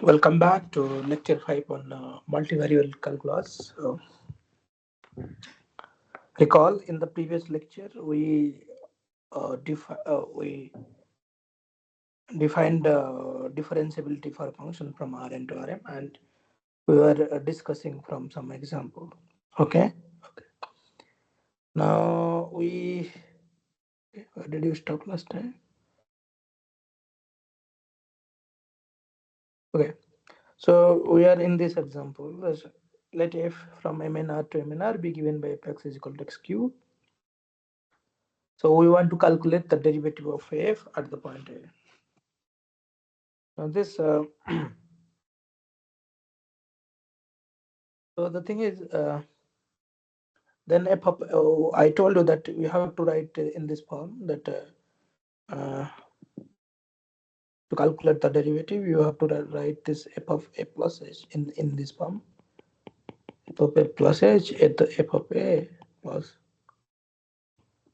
Welcome back to lecture 5 on multivariable calculus. Recall in the previous lecture we defined differentiability for a function from Rn to Rm, and we were discussing from some example. Okay. Now where did you stop last time? Okay. So we are in this example. Let f from MNR to MNR be given by fx is equal to x cube. So we want to calculate the derivative of f at the point A. Now this, so the thing is, then f of, I told you that we have to write in this form that to calculate the derivative, you have to write this f of a plus h in this form. F of a plus h at the f of a plus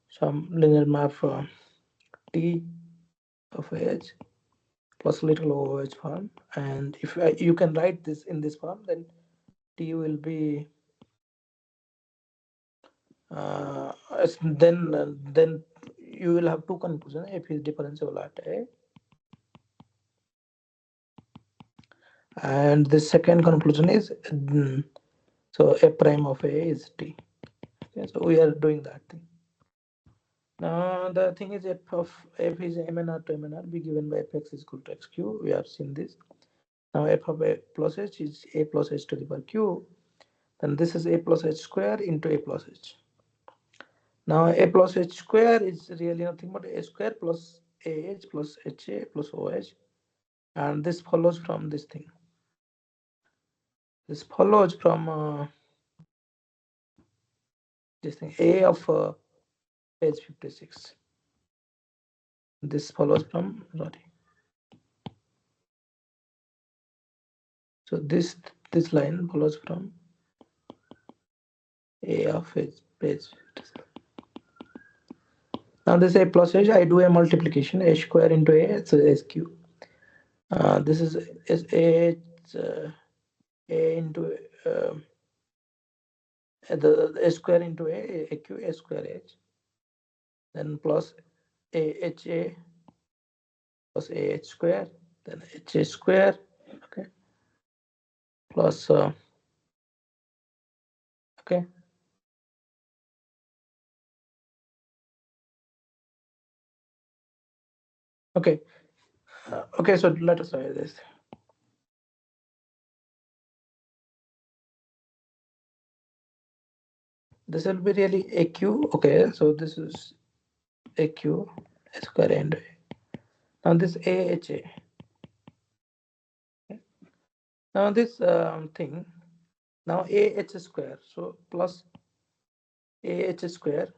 some linear map t of h plus little o h form, and if you can write this in this form, then t will be then you will have two conclusions. F is differentiable at A, and the second conclusion is so f prime of A is T. Okay, so we are doing that thing. Now the thing is f of f is MNR to MNR be given by fx is equal to x cube. We have seen this. Now f of a plus h is a plus h to the power q. Then this is a plus h square into a plus h. Now a plus h square is really nothing but a square plus ah plus ha plus oh, and this follows from this thing. This follows from this thing a of page 56. This follows from sorry. So this line follows from a of page 56. Now this a plus h, I do a multiplication, a square into a, so s cube. This is a into the a square into a q, a square h, then plus a ha plus ah square, then ha square, okay, plus okay. Okay. Okay, so let us try this. This will be really AQ. Okay, so this is AQ square and A. Now this AHA. Okay. Now this thing. Now AH square. So plus AH square.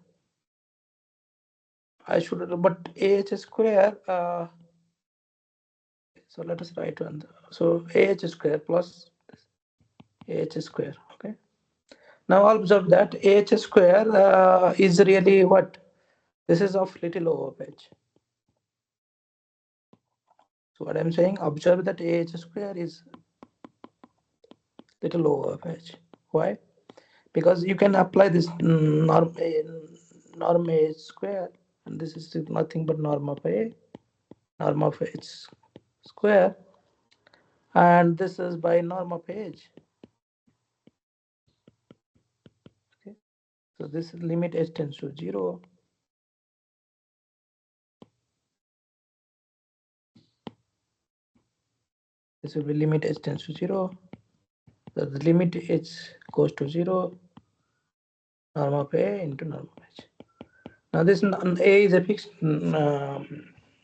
I should, but AH square. So let us write one. So AH square plus AH square. Okay. Now observe that AH square is really what? This is of little o of h. So what I'm saying, observe that AH square is little o of h. Why? Because you can apply this norm a square, and this is nothing but norm of a, norm of h square, and this is by norm of h. Okay, so this limit h tends to 0. This will be limit h tends to 0. So the limit h goes to 0. Norm of a into norm of h. Now this a is a fixed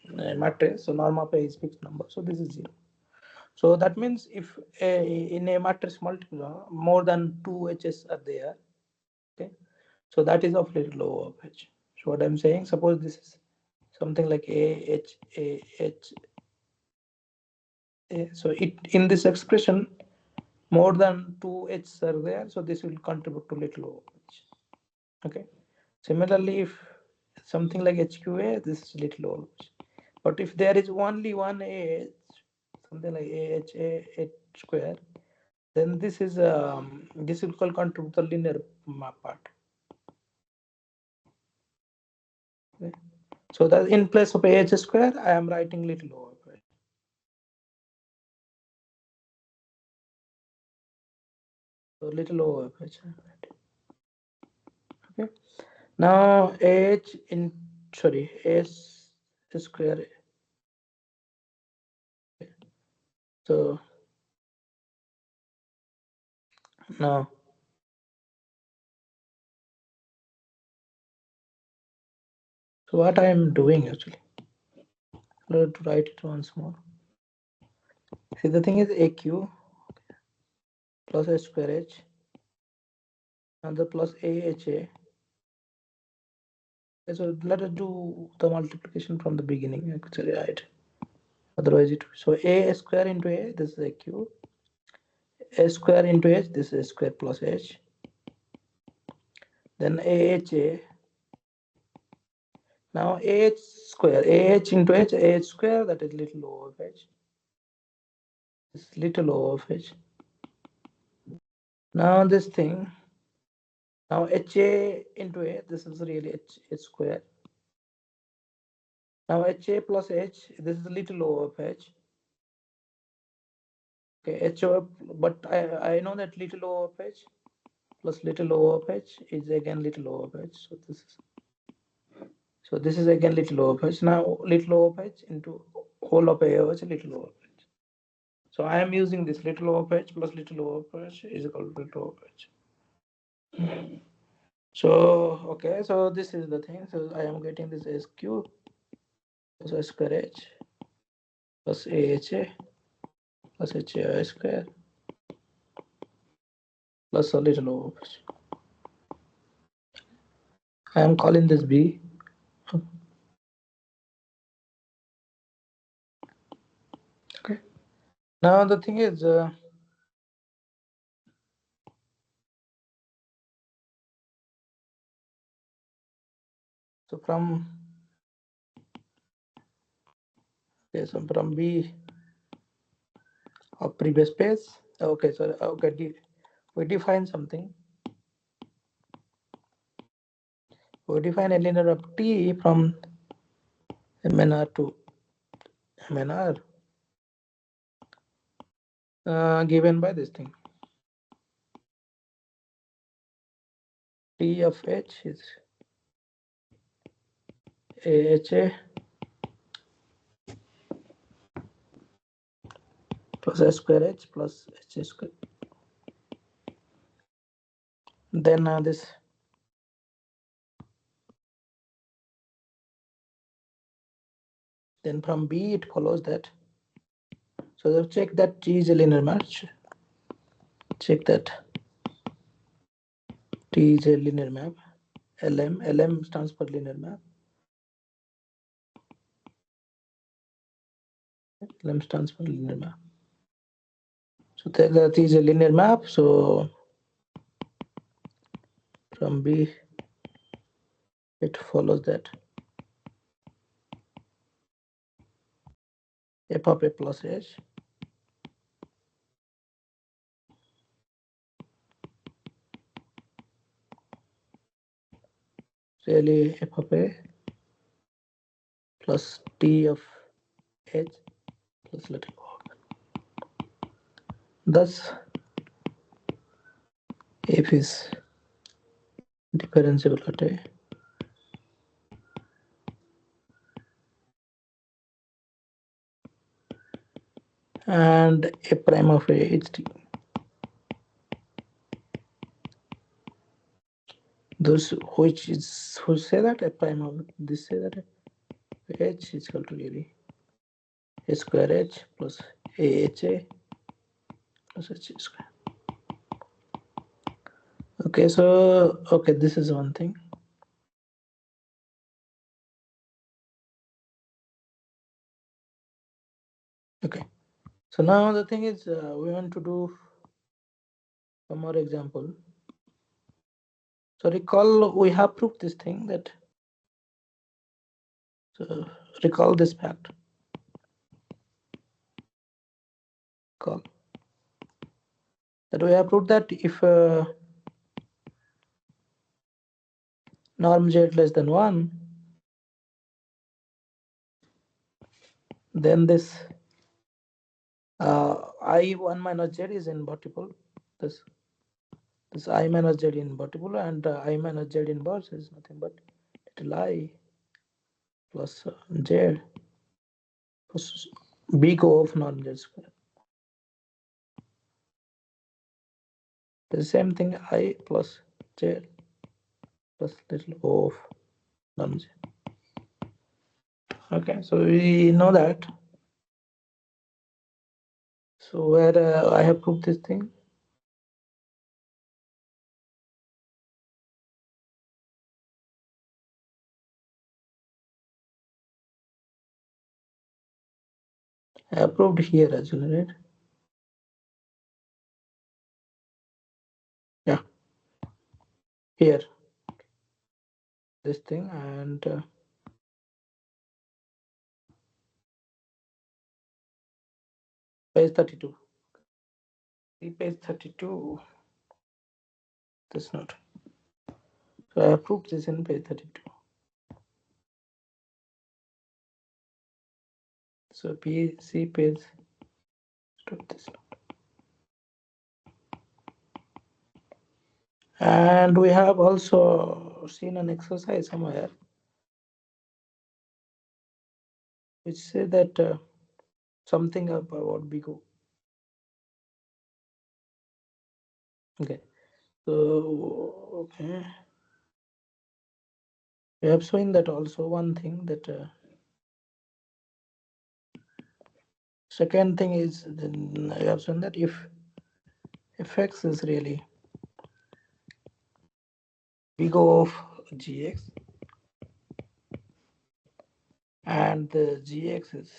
matrix, so norm of a is fixed number, so this is 0. So that means if in a matrix multiple more than two h's are there, okay, so that is of little o of h. So what I'm saying, suppose this is something like a h a h a, so it in this expression more than two h's are there, so this will contribute to little o of h. Okay. Similarly, if something like hqa, this is little o of h. But if there is only one h, something like AHA square, then this is this will call contribute the linear map part. Okay. So that in place of AH square, I am writing little o of h. So little o of h. Okay. Now AH in sorry S square. So now so what I am doing actually, let to write it once more. See the thing is AQ plus S square H and the plus AHA. So let us do the multiplication from the beginning actually, right? Otherwise it so A square into A, this is AQ. A square into H, this is A square plus H. Then AHA. Now AH square, AH into H, AH square, that is little o of H. This is little o of H. Now this thing, now HA into A, this is really H square. Now HA plus H, this is little o of H. Okay, HO, but I know that little o of H plus little o of H is again little o of H. So this is again little o of H. Now little o of H into whole of A of H, little o of H. So I am using this little o of H plus little o of H is equal to little o of H. So okay, so this is the thing. So I am getting this SQ plus S square H plus AHA plus HA square plus a little o of H. I am calling this B. Okay. Now the thing is, so from so from B of previous page. Okay, so okay, we define something. We define a linear of T from MNR to MNR given by this thing. T of H is AHA plus S square H plus H square. Then this then from B it follows that. So check that T is a linear map. Check that T is a linear map. LM stands for linear map. LM stands for linear map. So that is a linear map. So from B it follows that f of A plus H really f of A plus T of H plus little o. Thus f is differentiable at A and A prime of A is T. Those who say that a prime of this say that H is equal to really A square H plus AHA plus H square. Okay, so okay, this is one thing. Okay, so now the thing is we want to do one more example. So recall we have proved this thing that so recall this fact. call. That we have proved that if norm z less than 1, then this I1 minus z is invertible. This I minus z invertible, and I minus z inverse is nothing but little I plus z plus big O of norm z square. The same thing I plus z plus little O of norm z. Okay, so we know that. So where I have proved this thing. I have proved here as well, right? Yeah, here this thing, and page 32. See page 32. This note. So I have proved this in page 32. So see page. Stop this note. And we have also seen an exercise somewhere which say that something about big O. Okay. So okay. We have seen that also one thing that second thing is then I have shown that if fx is really big O of gx and the gx is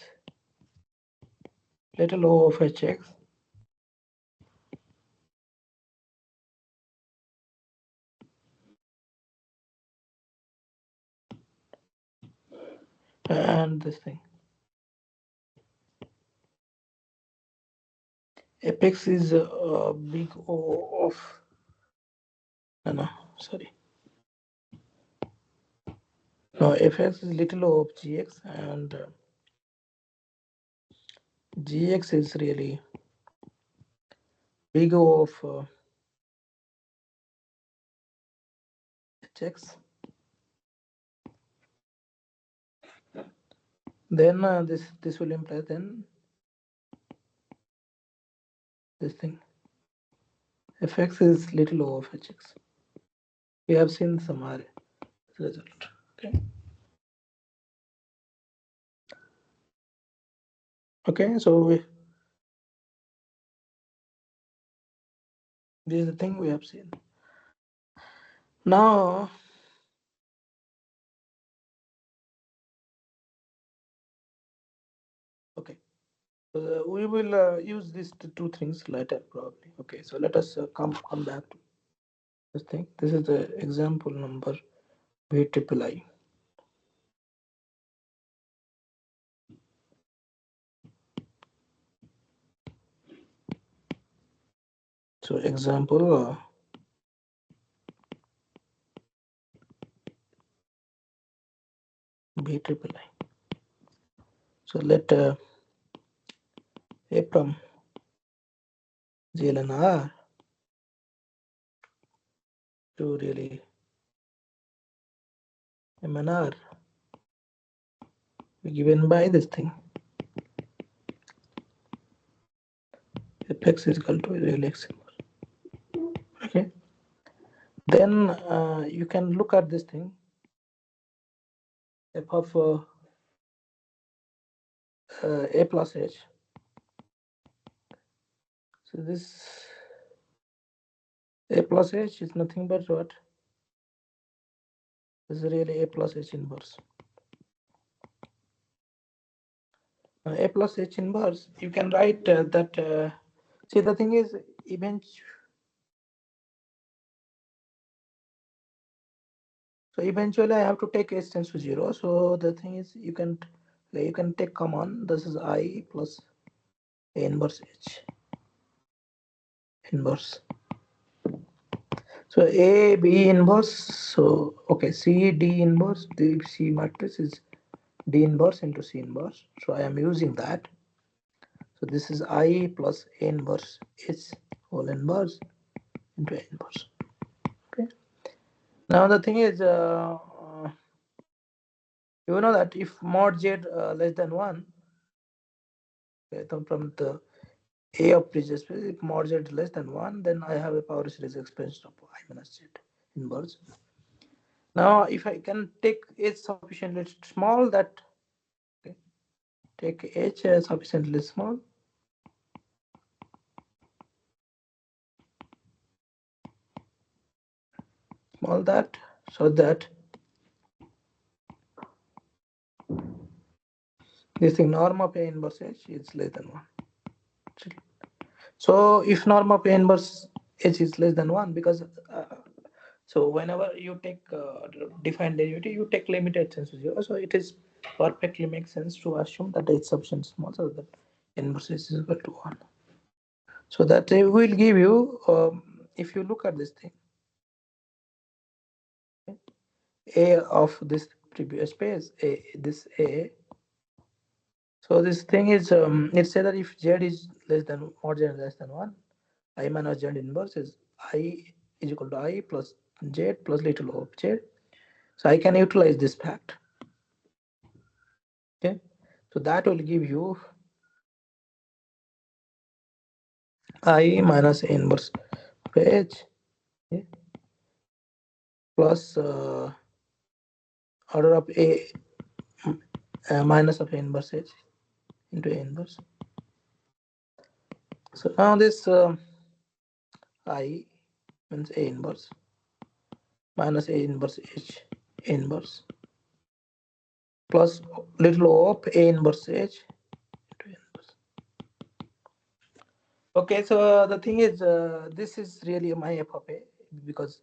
little o of hx, and this thing fx is big O of no sorry no fx is little o of gx and gx is really big O of hx, then this will imply then this thing fx is little o of hx. We have seen some result. Okay. Okay, so this is the thing we have seen. Now, okay, we will use these two things later probably. Okay, so let us come back to this thing. This is the example number V triple I. So example V triple I. So let A from GLN R to really MNR given by this thing. Fx is equal to real x. Okay. Then you can look at this thing. F of A plus H. So this A plus H is nothing but what? This is really A plus H inverse. A plus H inverse, you can write that. See, the thing is, eventually I have to take H tends to 0. So the thing is, you can take common. This is I plus A inverse H. inverse. So A, B inverse. So okay, C, D inverse. The C matrix is D inverse into C inverse. So I am using that. So this is I plus A inverse H whole inverse into A inverse. Okay. Now the thing is, you know that if mod Z less than 1, okay, then from the A of previous space, if mod Z is less than 1, then I have a power series expansion of I minus Z inverse. Now if I can take H sufficiently small that, okay, take H sufficiently small that, so that this thing norm of A inverse H is less than 1. So if norm of A inverse H is less than 1, because so whenever you take defined derivative, you take limited sense to 0. So it is perfectly makes sense to assume that it's sufficient small so that inverse H is equal to 1. So that will give you, if you look at this thing, A of this previous space, this A. So this thing is, it says that if Z is less than or Z is less than 1, I minus Z inverse is I is equal to I plus Z plus little o of Z. So I can utilize this fact. Okay. So that will give you I minus A inverse of H, okay, plus order of A minus of A inverse H into A inverse. So now this I means A inverse minus A inverse H inverse plus little o of A inverse H into A inverse. Okay, so the thing is, this is really my f of A, because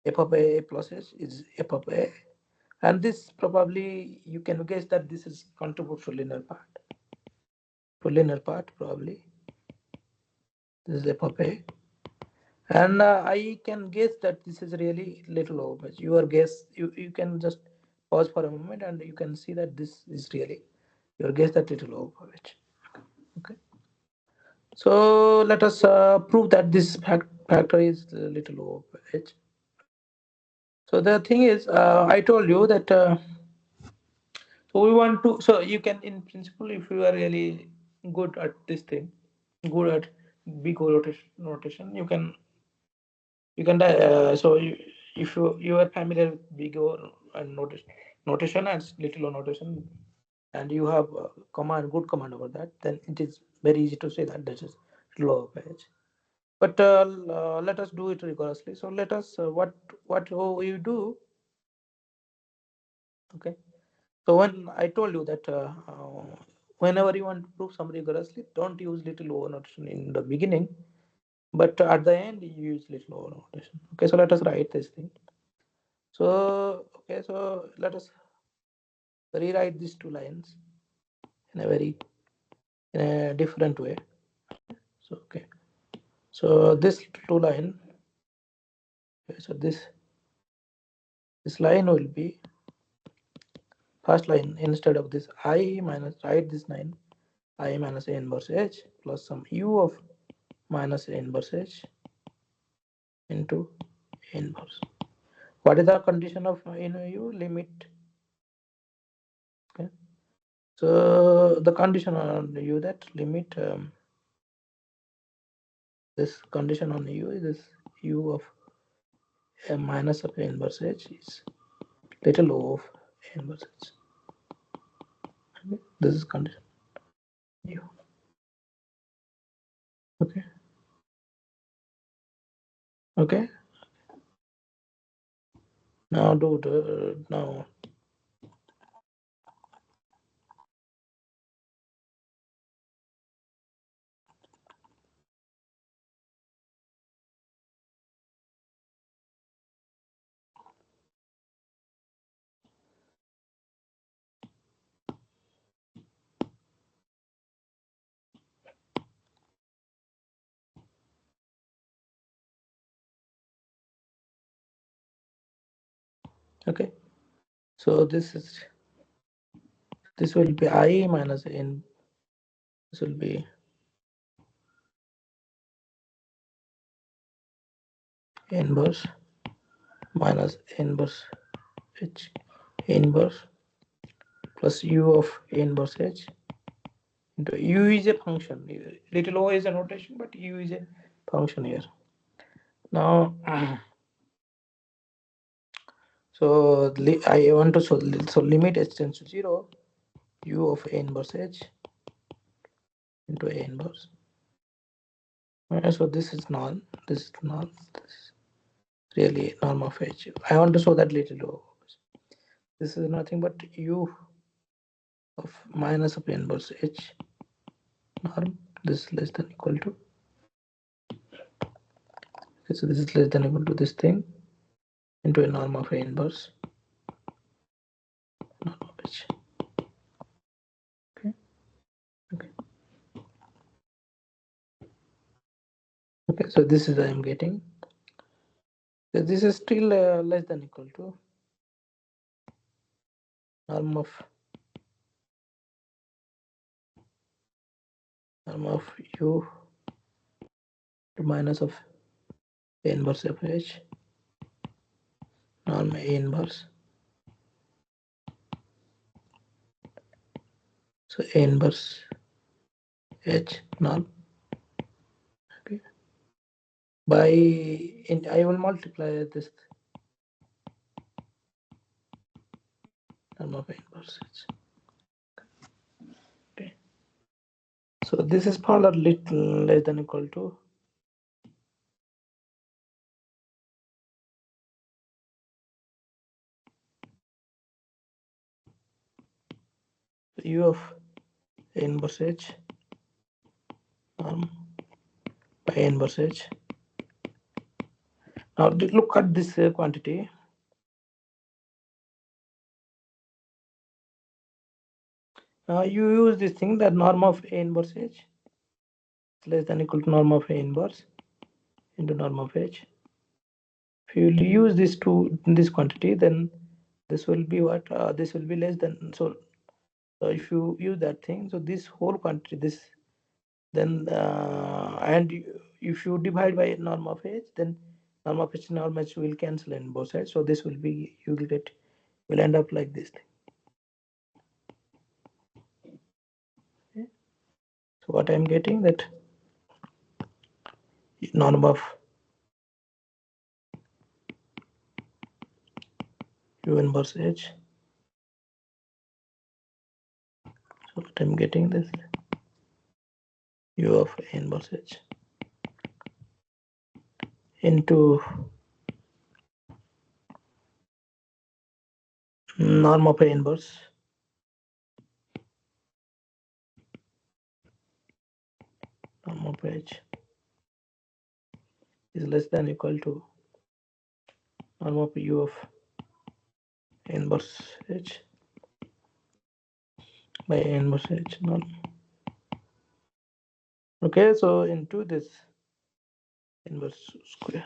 f of A plus H is f of A, and this probably you can guess that this is contribute to linear part. To linear part probably this is f of A, and I can guess that this is really little over. Your guess, you can just pause for a moment and you can see that this is really your guess that little over which. Okay, so let us prove that this factor is little over h. So the thing is, I told you that, so we want to, so you can, in principle, if you are really good at this thing, good at big rotation, so if you are familiar with big O and notation and little o notation, and you have good command over that, then it is very easy to say that this is low page. But let us do it rigorously. So let us what you do. Okay. So when I told you that whenever you want to prove some rigorously, don't use little o notation in the beginning, but at the end you use little o notation. Okay, so let us write this thing. So okay, so let us rewrite these two lines in a very in a different way. So okay, so this two line, okay, so this line will be first line. Instead of this I minus, write this line I minus A inverse H plus some U of minus A inverse H into A inverse. What is the condition of U? Limit. Okay. So the condition on U, that limit, this condition on U is this U of a minus of A inverse H is little o of A inverse H. Okay. This is condition U. Okay. Okay. Now do the now. Okay, so this will be I minus n. This will be inverse minus inverse h inverse plus u of inverse h into u is a function. Little o is a notation, but u is a function here. Now, so I want to so limit h tends to 0, u of a inverse h into a inverse. So this is null. This is null. This is really norm of h. I want to show that little o. This is nothing but u of minus of inverse h norm. This is less than equal to. Okay, so this is less than equal to this thing into a norm of a inverse norm of h. Okay. Okay. Okay. So this is I am getting. So this is still less than equal to norm of u to minus of a inverse of h norm a inverse. So a inverse h norm. Okay. By I will multiply this norm of a inverse h. Okay. So this is far little less than equal to u of a inverse h norm by a inverse h. Now look at this quantity. You use this thing that norm of a inverse h is less than equal to norm of a inverse into norm of h. If you use this quantity, then this will be what? This will be less than. So if you use that thing, so this whole quantity, this then if you divide by norm of h, then norm of h and norm h will cancel in both sides. So this will be you will end up like this thing. Okay. So what I'm getting that norm of u inverse h. So what I'm getting this u of a inverse h into norm of a inverse norm of h is less than equal to norm of u of inverse h by a inverse h norm. Okay, so into this inverse square.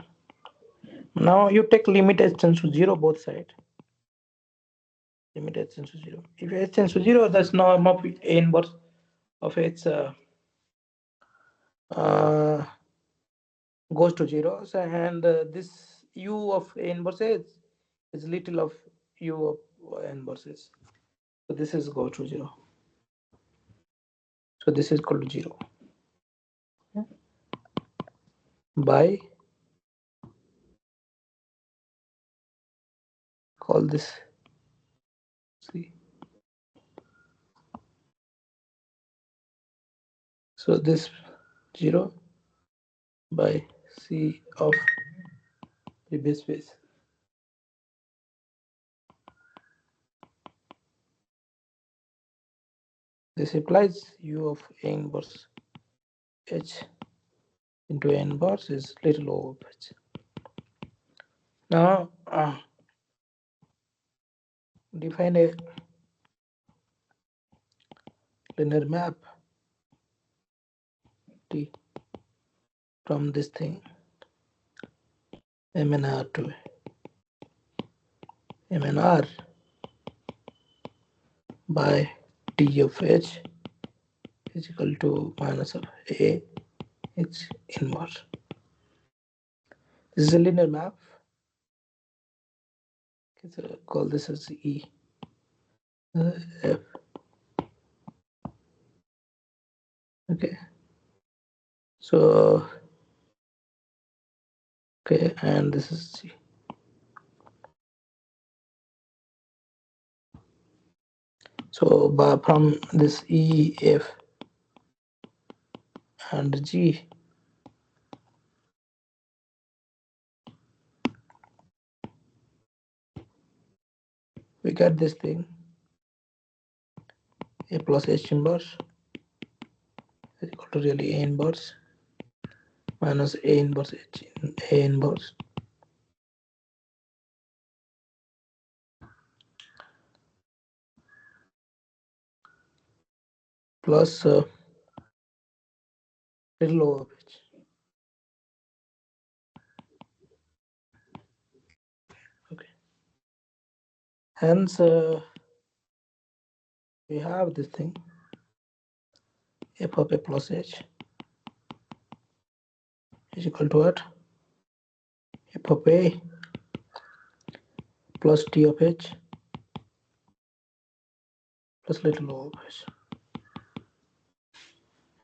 Now you take limit h tends to 0 both sides. Limit h tends to 0. If h tends to 0, that's norm of a inverse of h uh, goes to 0. So, and this u of a inverse h is little of u of inverse h. So this is go to 0. So this is equal to 0. By call this c. So this 0 by c of previous phase. This implies u of a inverse h into a inverse is little o of h. Now define a linear map T from this thing MNR to MNR by T of H is equal to minus of A H inverse. This is a linear map. Okay, so call this as E F. Okay, so okay, and this is G. So from this E F and G, we get this thing A plus H inverse is equal to really A inverse minus A inverse H A inverse plus little O of H. Okay. Hence, we have this thing F of A plus H is equal to what? F of A plus T of H plus little O of H.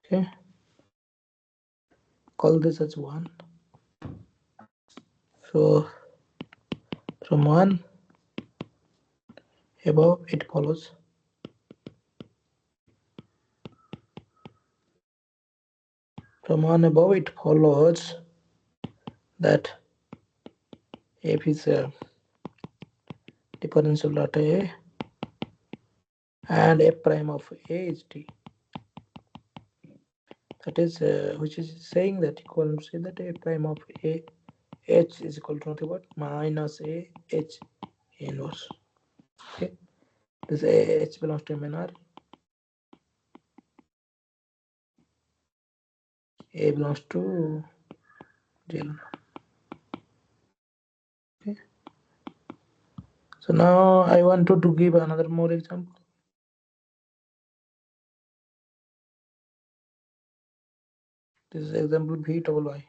Okay. Call this as 1. So from 1 above it follows that F is a differential data A and F prime of A is T. That is which is saying that equal to say that F prime of A H is equal to nothing but minus A H inverse. Okay, this A H belongs to MNR, A belongs to GLN. Okay, so now I wanted to give another more example. This is example V double Y.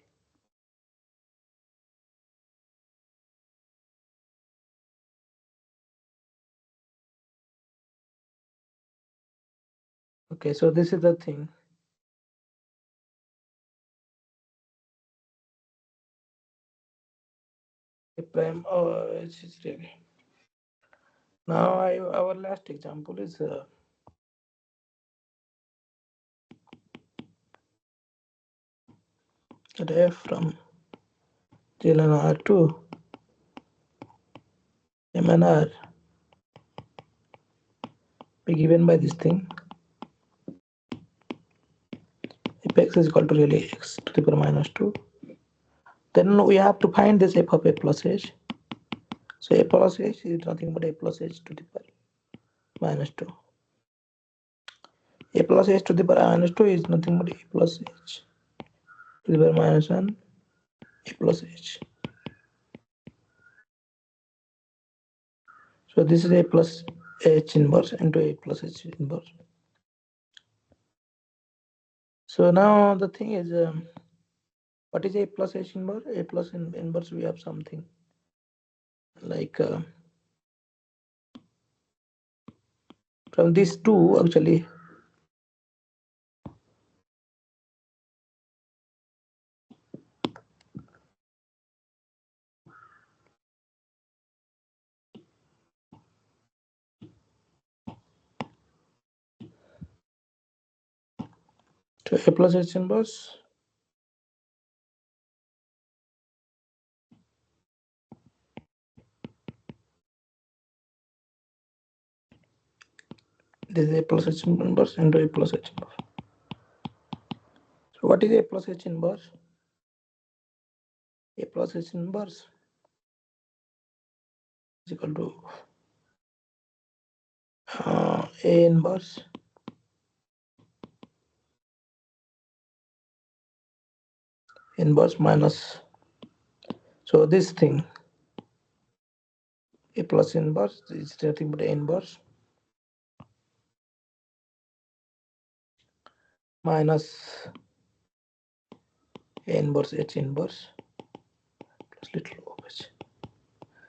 Okay, so this is the thing. A prime H is really. Now our last example is that F from GLN to MNR be given by this thing. If x is equal to really x to the power minus 2, then we have to find this f of a plus h. So a plus h is nothing but a plus h to the power minus 2. A plus h to the power minus 2 is nothing but a plus h to the power minus 1, a plus h. So this is a plus h inverse into a plus h inverse. So now the thing is, what is a plus h inverse? A plus inverse, we have something like from these two actually. So a plus h inverse this is a plus h inverse into a plus h inverse. So what is a plus h inverse? A plus h inverse is equal to A inverse minus, so this thing A plus inverse is nothing but A inverse minus A inverse H inverse plus little of H.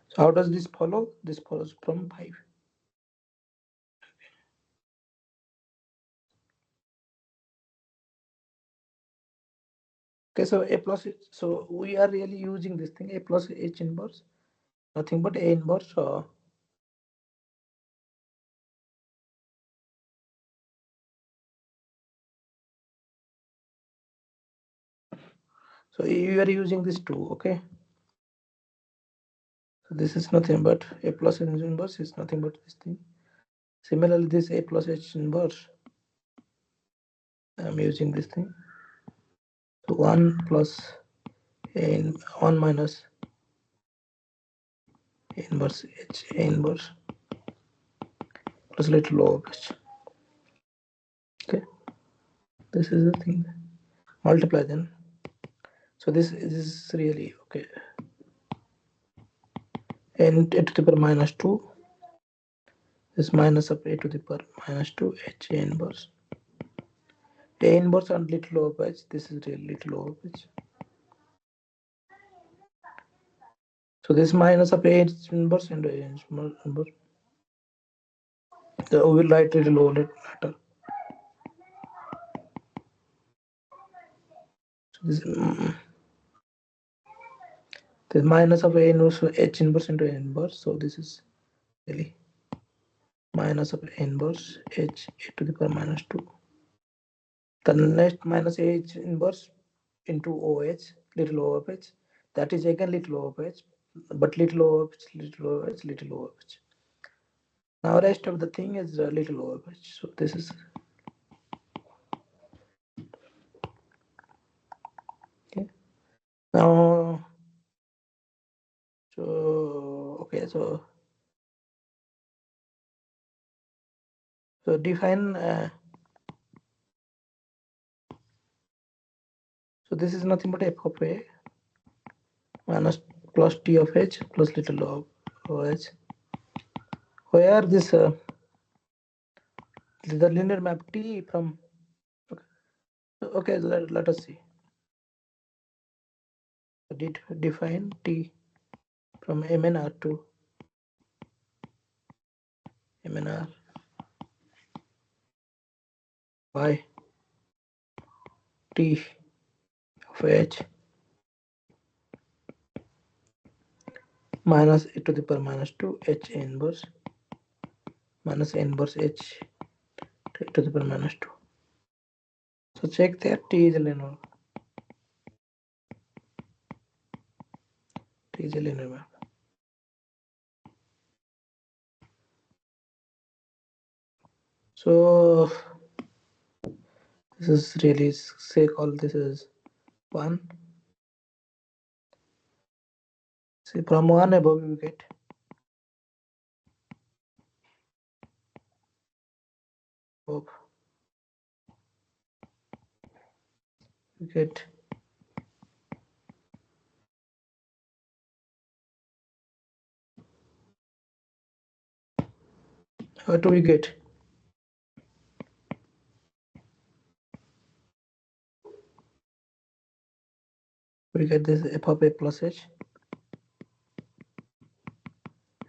So how does this follow? This follows from 5. Okay, so A plus, so we are really using this thing, A plus H inverse, nothing but A inverse. So you are using this too, okay? So this is nothing but A plus H inverse is nothing but this thing. Similarly, this A plus H inverse, I'm using this thing. So 1 plus A 1 minus A inverse H A inverse plus little o of H. Okay, this is the thing. Multiply then. So this is really okay. N a to the power minus 2 is minus of a to the power minus 2 H A inverse. A inverse and little o of H. This is really little o of H. So this minus of A inverse and A inverse. So we will write little o later. So this minus of A inverse H inverse into A inverse. So this is really minus of A inverse H A to the power minus 2. The next minus H inverse into OH, little o of H. That is again little o of H, but little o of H, little o of H, little o of H. Now rest of the thing is little o of H. So this is okay. Now, so okay, so define. So this is nothing but f of A minus plus t of H plus little o of H. Where this the linear map T from okay, let us see. Define T from MNR to MNR by T of H minus e to the power minus 2 H inverse minus inverse H to the power minus 2. So check that T is a linear. T is a linear map. So this is really say call this is 1. See from 1 above we get above we get what do we get? We get this f of A plus H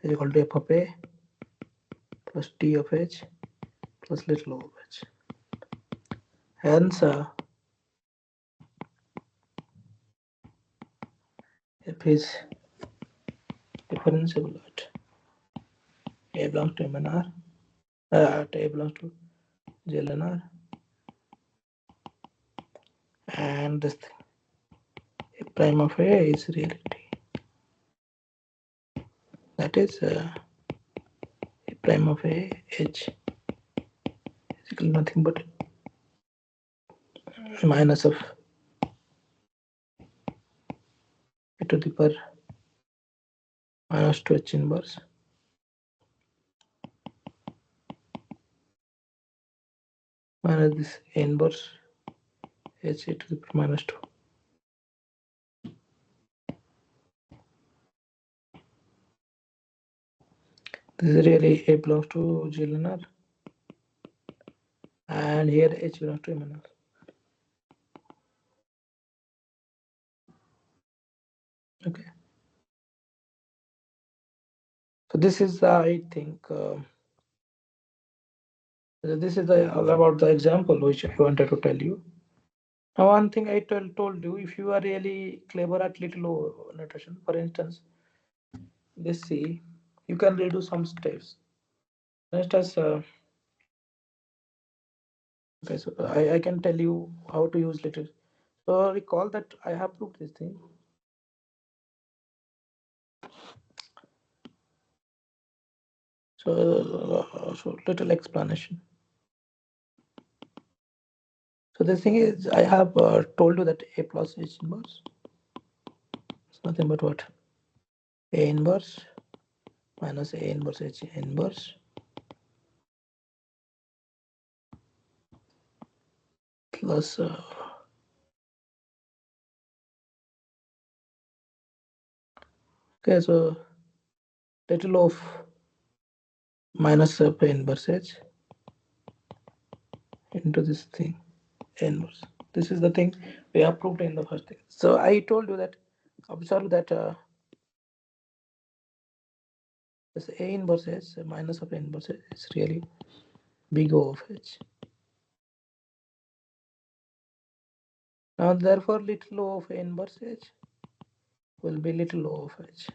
is equal to f of A plus T of H plus little o of H. Hence f is differentiable at A belongs to MNR at A belongs to GLNR and this thing A prime of A is reality. That is A prime of A H is equal to nothing but minus of A to the power minus 2 H inverse minus this A inverse H A to the power minus 2. This is really A belongs to GLNR, and here H belongs to MNR. Okay. So this is I think this is all about the example which I wanted to tell you. Now, one thing I told you, if you are really clever at little notation, for instance, let's see, you can redo some steps. For instance, okay, so I can tell you how to use little. So recall that I have proved this thing. So little explanation. So the thing is, I have told you that A plus H inverse. It's nothing but what? A inverse minus A inverse H inverse plus okay, so little of minus A inverse H into this thing inverse. This is the thing we have proved in the first thing. So I told you that observe that this A inverse H minus of A inverse H is really big O of H. Now therefore little O of A inverse H will be little O of H.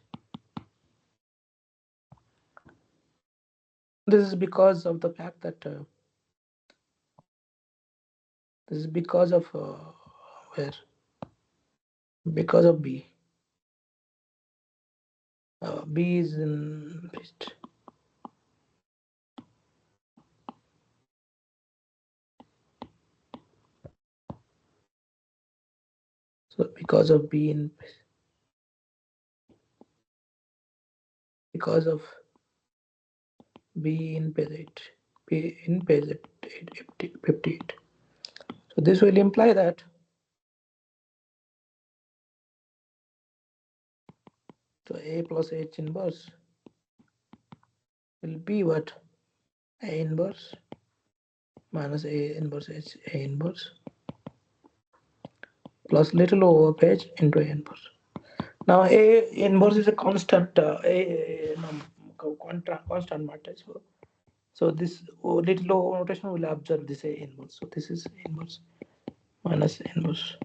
This is because of the fact that this is because of where because of B. B is in paste. So because of B in because of B in page 8, B in page 58. So this will imply that so A plus H inverse will be what? A inverse minus A inverse H A inverse plus little O of H into A inverse. Now A inverse is a constant constant matrix. So this little O notation will observe this A inverse. So this is A inverse minus A inverse.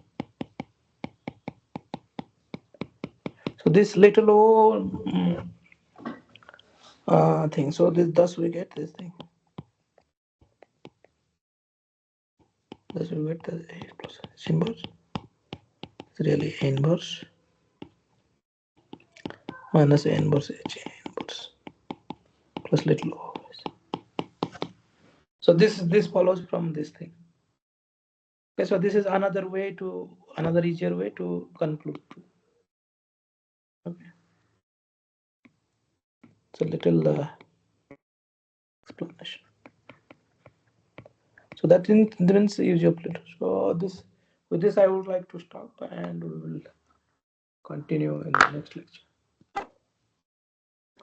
So this little O thing. So this thus we get this thing. Thus we get the A plus H inverse. It's really A inverse minus A inverse H A inverse plus little O. So this follows from this thing. Okay, so this is another easier way to conclude. Okay, it's a little explanation. So that means use your Pluto. So this with this I would like to stop and we will continue in the next lecture.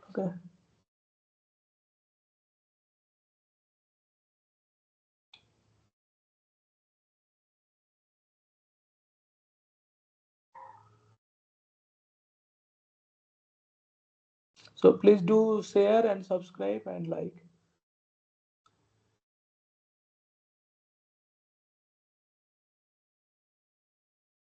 Okay. So please do share and subscribe and like.